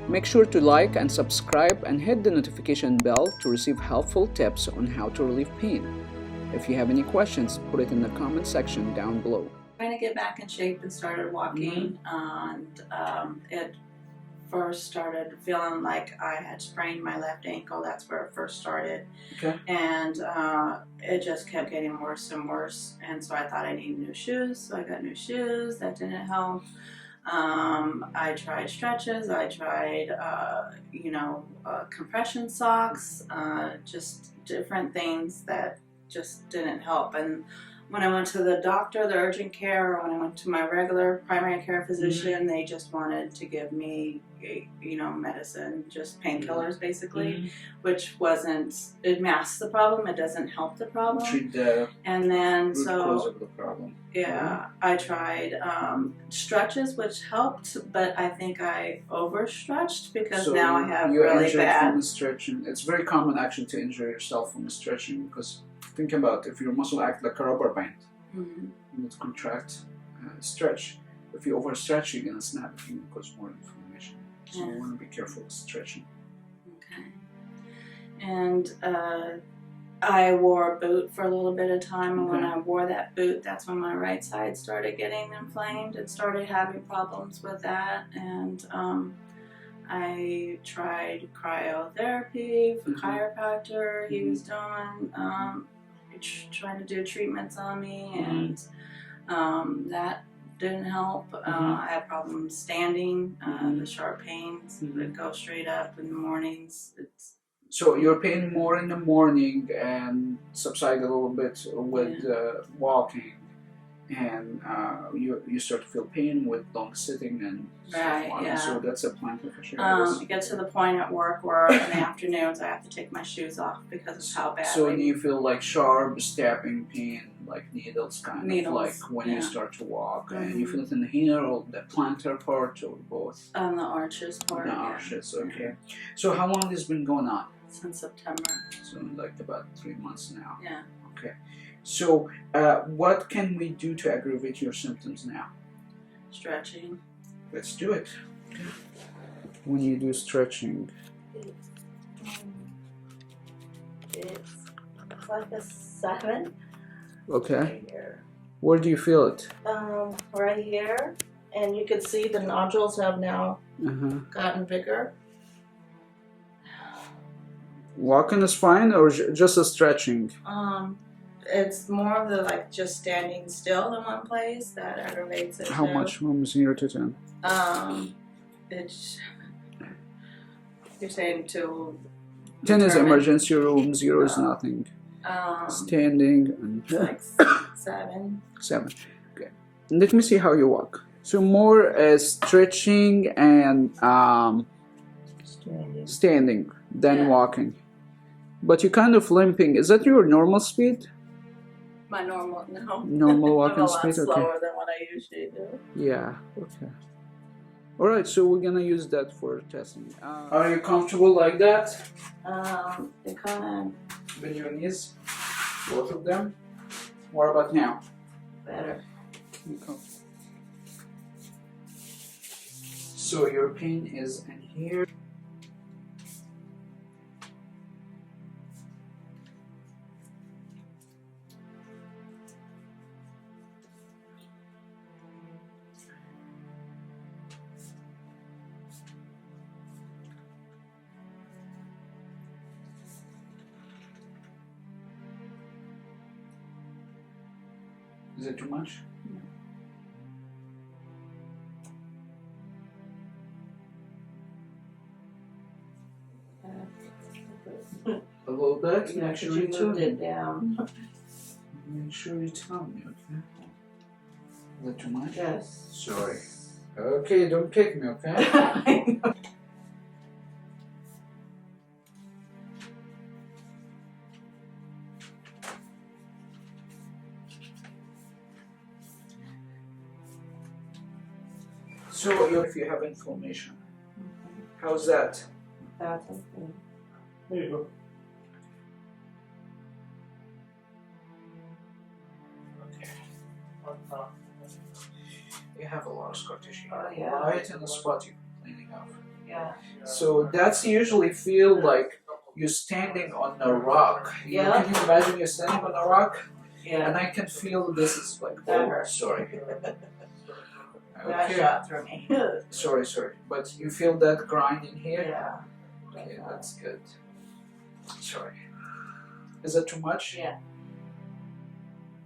Make sure to like and subscribe and hit the notification bell to receive helpful tips on how to relieve pain. If you have any questions, put it in the comment section down below. Trying to get back in shape and started walking, and it first started feeling like I had sprained my left ankle. That's where it first started. Okay. And it just kept getting worse and worse. And so I thought I needed new shoes. So I got new shoes. That didn't help. I tried stretches. I tried, compression socks, just different things that just didn't help. And when I went to the doctor, the urgent care, or when I went to my regular primary care physician, they just wanted to give me, medicine, just painkillers basically, which it masks the problem. It doesn't help the problem. Treat the and then root cause of the problem. Yeah, I tried stretches, which helped, but I think I overstretched because now I have really bad. From stretching. It's very common actually to injure yourself from stretching, because think about if your muscle acts like a rubber band, and it contract, stretch. If you overstretch, you're gonna snap. It can cause more inflammation. So you want to be careful with stretching. Okay. And I wore a boot for a little bit of time, and when I wore that boot, that's when my right side started getting inflamed and started having problems with that. And I tried cryotherapy for chiropractor. He was doing trying to do treatments on me, and that didn't help. I had problems standing. The sharp pains that go straight up in the mornings. So you're pain more in the morning and subside a little bit with walking, and you start to feel pain with long sitting and so that's a plantar fasciitis. You get to the point at work where in the afternoons I have to take my shoes off because of how bad. So do you feel like sharp stabbing pain, like needles kind of like when you start to walk, and you feel it in the here or the plantar part or both? On the arches part. The arches, okay. So how long has been going on? Since September. So like about 3 months now. Yeah. Okay. So what can we do to aggravate your symptoms now? Stretching. Let's do it. Okay. When you do stretching, it's like a 7. okay. Right here. Where do you feel it? Right here, and you can see the nodules have now gotten bigger. Walking is fine, or just a stretching? It's more of the just standing still in one place that aggravates it. How much from 0 to 10? It's, you're saying to 10 is emergency room, 0 is nothing. Standing and like 7. 7. Okay. Let me see how you walk. So more stretching and standing than walking. But you're kind of limping. Is that your normal speed? My normal, no. Normal walking I'm a speed? lot slower than what I usually do. Yeah, okay. Alright, so we're gonna use that for testing. Are you comfortable like that? It kind of... Bend your knees, both of them. What about now? Better. So your pain is in here. Is it too much? A little bit? Yeah, Make sure you tell moved me. it down. Make sure you tell me, okay? Is that too much? Yes. Sorry. Okay, don't kick me, okay? I know. So if you have inflammation, how's that? That's okay. There you go. Okay. You have a lot of scar tissue. Oh, yeah. Right in the spot you're cleaning off. Yeah. So that's usually feel like you're standing on a rock. Yeah. Can you imagine you're standing on a rock? Yeah. And I can feel this is like, That oh, hurts. sorry. That shot through me. Sorry. But you feel that grinding here? Yeah. Okay, that's good. Sorry. Is that too much? Yeah.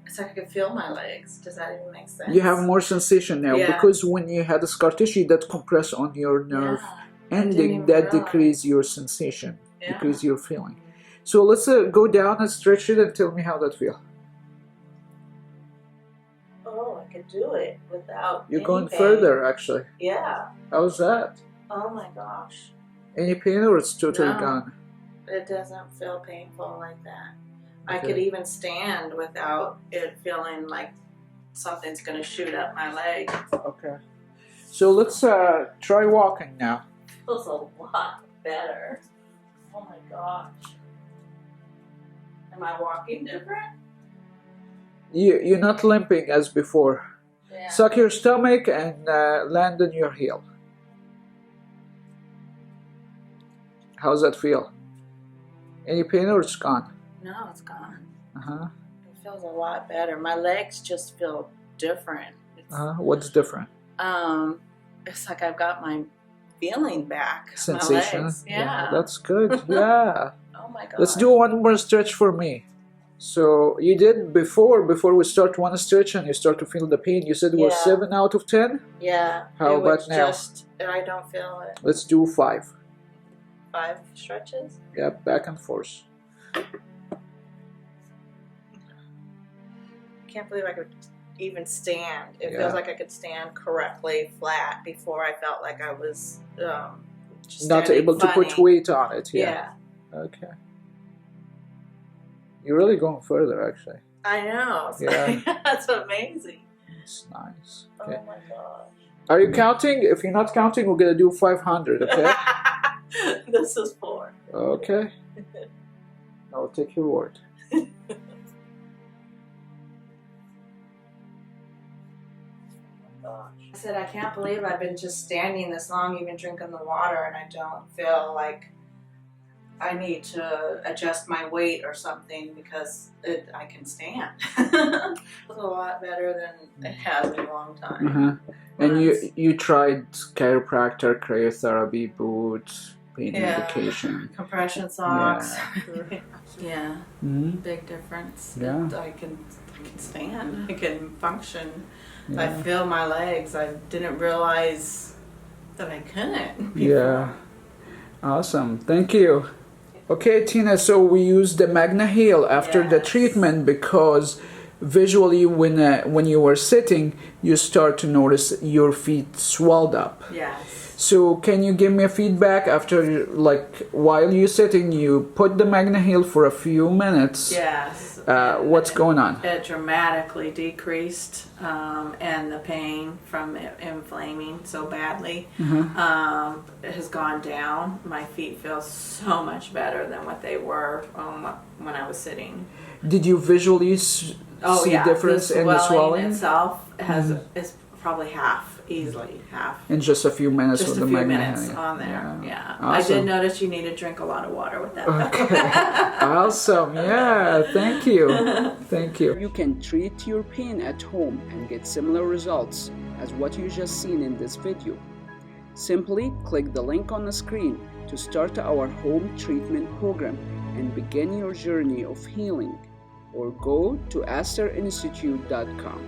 It's like I could feel my legs. Does that even make sense? You have more sensation now Yeah. because when you had a scar tissue that compress on your nerve ending, that decrease your sensation, decrease your feeling. So let's go down and stretch it and tell me how that feel. Oh, I could do it without. You're any going pain. further actually. Yeah. How's that? Oh my gosh. Any pain or it's totally No. gone? It doesn't feel painful like that. Okay. I could even stand without it feeling like something's going to shoot up my leg. Okay. So let's try walking now. Feels a lot better. Oh my gosh. Am I walking different? You're not limping as before. Yeah. Suck your stomach and land on your heel. How's that feel? Any pain or it's gone? No, it's gone. Uh-huh. It feels a lot better. My legs just feel different. It's, What's different? it's like I've got my feeling back. Sensation? My legs. Yeah. That's good. Yeah. Oh my god. Let's do one more stretch for me. So you did before we start one stretch and you start to feel the pain. You said it was 7 out of 10? Yeah. How it about was now? Just, I don't feel it. Let's do 5. 5 stretches? Yep, back and forth. I can't believe I could even stand. It feels like I could stand correctly flat before I felt like I was just Not able to put weight on it. Yeah. Okay. You're really going further, actually. I know. It's Yeah. like, that's amazing. It's nice. Okay. Oh my gosh. Are you counting? If you're not counting, we're gonna do 500. Okay. This is 4. Okay. I'll take your word. I said, I can't believe I've been just standing this long, even drinking the water, and I don't feel like I need to adjust my weight or something because I can stand. It's a lot better than it has in a long time. Uh-huh. And you tried chiropractor, cryotherapy, boots, pain medication. Compression socks. Yeah. Mm-hmm. Big difference. Yeah. I can stand. I can function. Yeah. I feel my legs. I didn't realize that I couldn't. Yeah. Awesome. Thank you. Okay, Tina, so we used the Magna Heel after the treatment because visually when you were sitting, you start to notice your feet swelled up. Yes. So can you give me a feedback after, like, while you're sitting, you put the Magna Heel for a few minutes? Yes. What's going on? It dramatically decreased, and the pain from it inflaming so badly has gone down. My feet feel so much better than what they were when I was sitting. Did you visually see difference in the swelling? Itself is probably easily half. In just a few minutes Just with a the few Magna minutes Heel. on there. Yeah. Awesome. I did notice you need to drink a lot of water with that. Okay. Awesome. Yeah. Thank you. Thank you. You can treat your pain at home and get similar results as what you just seen in this video. Simply click the link on the screen to start our home treatment program and begin your journey of healing, or go to asterinstitute.com.